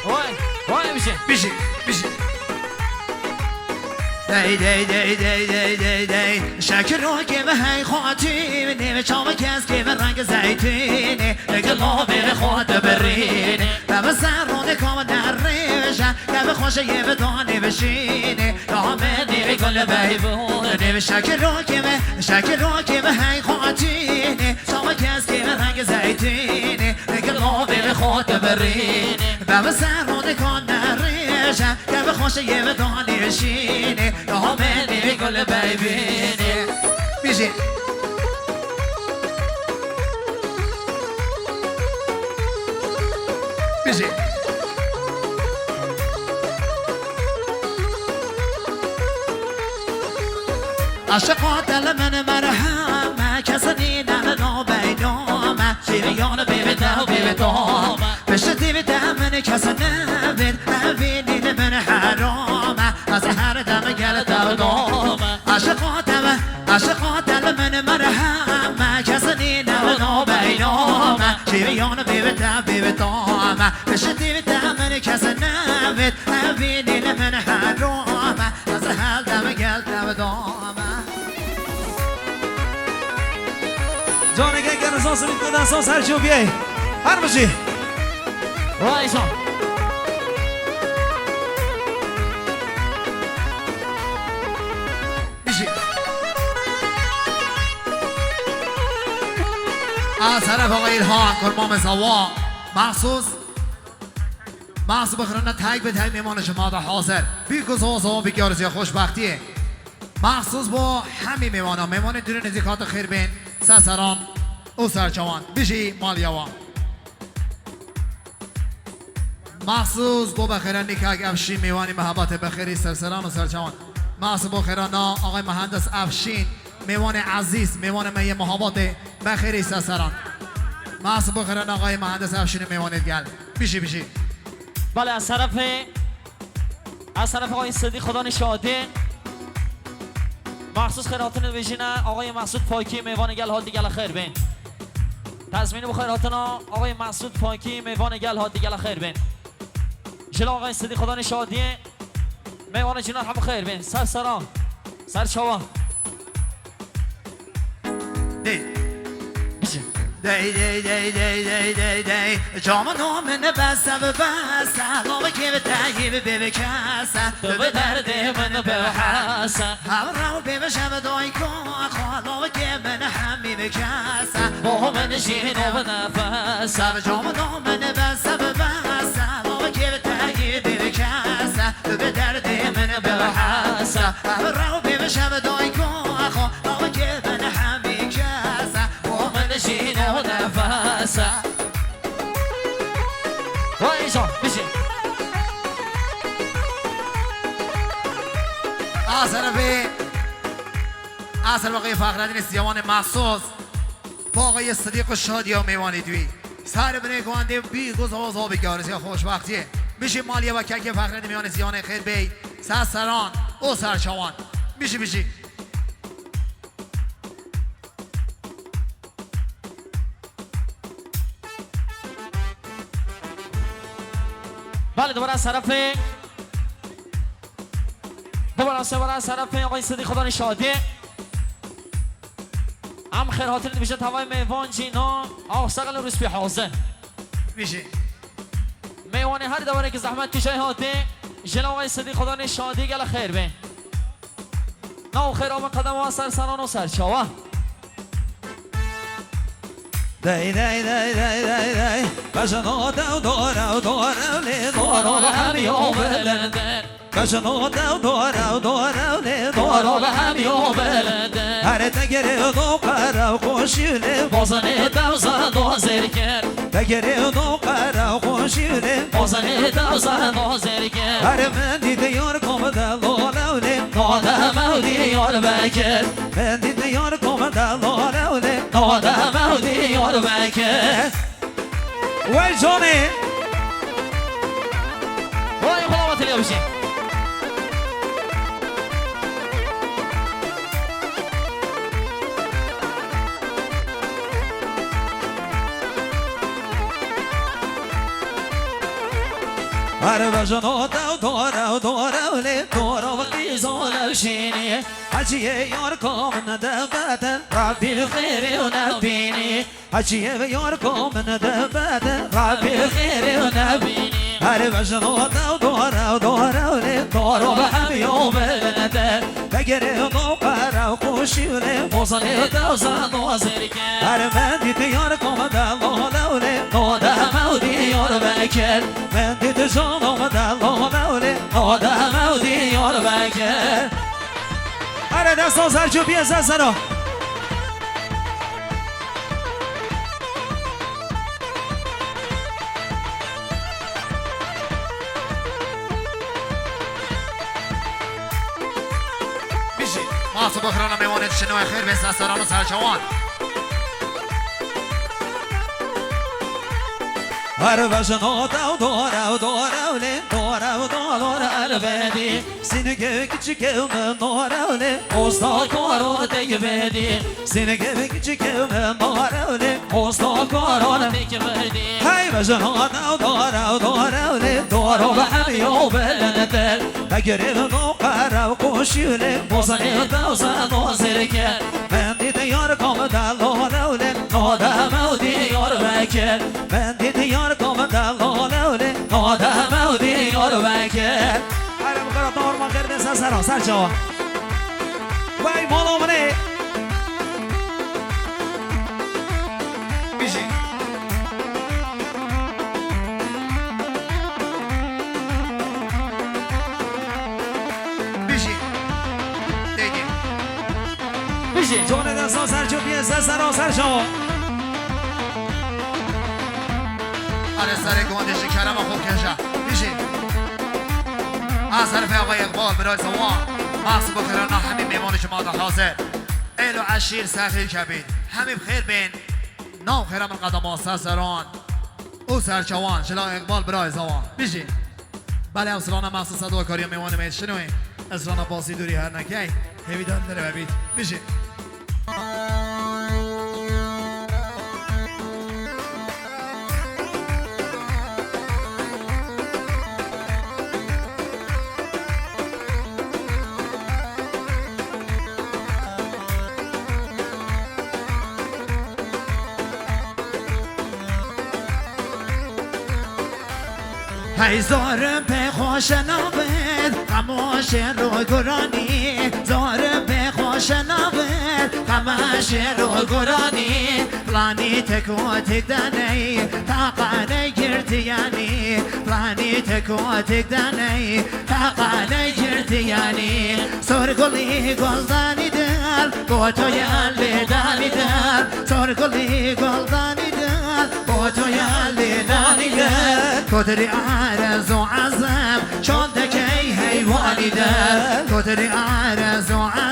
وای وای میشه بيجي دی دی دی دی دی دی دی شکر رو که به هی خاطینه به چام کس که به رنگ زیتینه نگه لابه خود برینه و به سر رو نکام در ریشه که به خوشه یه به دانه بشینه رامه نیوی گل بیبونه به شکر رو که به هی خاطینه چام کس که به رنگ زیتینه نگه لابه به خود برینه و به سر رو نکام در ریشه که به خوشه یه به دانه بشینه رامه نیوی گل بیبینه بیشی بیشی عشقا دل من مرحمه کسی نمنا بینامه شیریان بیبتا و بیبتامه بشتی بیتا من کسی نبید نبینید من حرامه از هر دم گل دودامه عشقا دل من مرحمه کسی نمنا بینامه شیریان بیبتا و بیبتامه بشتی بیتا من کسی نبید نبینید من حرامه از هر دم گل دودامه جانه که اگر اساس میکنه اساس هر چیو بیای هر بچی وای جان بیشی از طرف آقای ایلهان کرمام زوا مخصوص بخورن تک به تک میمان شما به حاضر بیکوز و بیکارسی خوشبختیه مخصوص با همین میمان دور نزیکات خیربین سرسران او سرچوان بیشی مالیوان مخصوص با بخیران نیکاک افشین میوانی محبت بخیری سرسران و سرچوان مخصوص با خیران آقای مهندس افشین میوان عزیز میوان می محبت بخیری سرسران مخصوص با خیران آقای مهندس افشین میوان گل بیشی بله از طرف آقای صدیق خدا نشاده مخصوص خیراتون ویژینه آقای مسعود پاکی میوان گل ها دیگل خیر بین تضمین بخیراتون آقای مسعود پاکی میوان گل ها دیگل خیر بین جلو آقای صدیق خدا نشادیه میوان جنان هم خیر بین سرسران سرچوا دی جام نامن بسته به بسته لامه که به تهیه به کسه به درد من به حسن هم رو به شب دای کن خالامه که من همی به کسه با من شین و نفسم جام نامن بسته به بسته لامه که به تهیه به کسه به درد من به حسن هم رو به شب دای کن خالامه که من همی کسه با من شین و نفسم وای جان بشین اصل آقای فخرالدین سیاوان مخصوص با آقای صدیق شادی و میوانی دوی سر بنه گوانده بی گذاز و بگارسی خوشبختیه میشه مالیه و کک فخرالدین میوان سیاوان خیر بی سرسران او سرچوان میشه بله دوباره از طرف آقای صدیق خدا نشاده هم خیرات میشه توای میوان جینا آقسقل روز پی حاضر میشه میوانی هر دوباره که زحمت کشای هاته جلو آقای صدیق خدا نشاده گل خیر بین نو خیر آمد قدم و سرسران و سرچاوه دی بشنو دورا لی دارا به همی آبلندن بشنو دورا لی دارا به همی آبلندن هر تگری دو قرا خوشیله بازنه دوزن دازر کرد تگری دو قرا خوشیله بازنه دوزن دازر کرد هر من دیده یار کم دلاله ناده مودی یار بکر من دیده یار کم دلاله ناده مودی یار بکر وای جانی وای خدا باطلی بشین هر بجنو دورا لی دورا و قیزال شینی حجیه یار کام ندبت ربی خیر و نبینی حجیه یار کام ندبت ربی خیر و نبینی هر بجنو دورا لی دورا و همیو بلنده بگره نوقر و خوشیونه موزنی دوزن و زرکه هر من دیت یار کام دلاله ناده مودی یار بکر من دیت جانم دلاله ناده مودی یار بکر هر دستان سرچوبی از زنو ماسو بخرانا میوانید شنو خیر به سران و سرچوان هر بجنو دورا لی بدی سینگه küçüküm norale Osta korona tek bedi Sine küçüküm norale Osta korona tek bedi Hay bejano dora لی dora bahmiyo belenete Begerim no qara qoşule Bozani tavsan o zerke Ben dedi yar kamda lole Noda mevdi yar beker Ben dedi yar kamda lole Noda mevdi yar beker Hadi bu kadar normal kerde sen Serço Vay molamını بیشی بیشی دیگه بیشی جونه دستان سرچو بیه سرچو آره سر گونده شکرم خوب کشه بیشی از طرف آقای اقبال برای زمان محصول بکرانا همین میمان شما در حاضر ایل و عشیر سخیر کبید همین خیر بین نام خیرم القدم آسر سران او سرچوان شلا اقبال برای زمان بیشی بله اصلانا محصول صدوه کاری میمان مید شنوی اصلانا باسی دوری هر نکی هیویدان داره ببید بیشی هی زارم به خوش نبود خماش رو گرانی زارم به خوش نبود خماش رو گرانی پلانی تکو تک دنی تاقانه گرتیانی پلانی تکو تک دنی تاقانه گرتیانی سرگلی گلدانی دل گوتوی علی دانی دل سرگلی گلدانی دل گوتوی علی دانی دل کدری عرض و عزم چون دکی حیوانی دل کدری عرض و عزم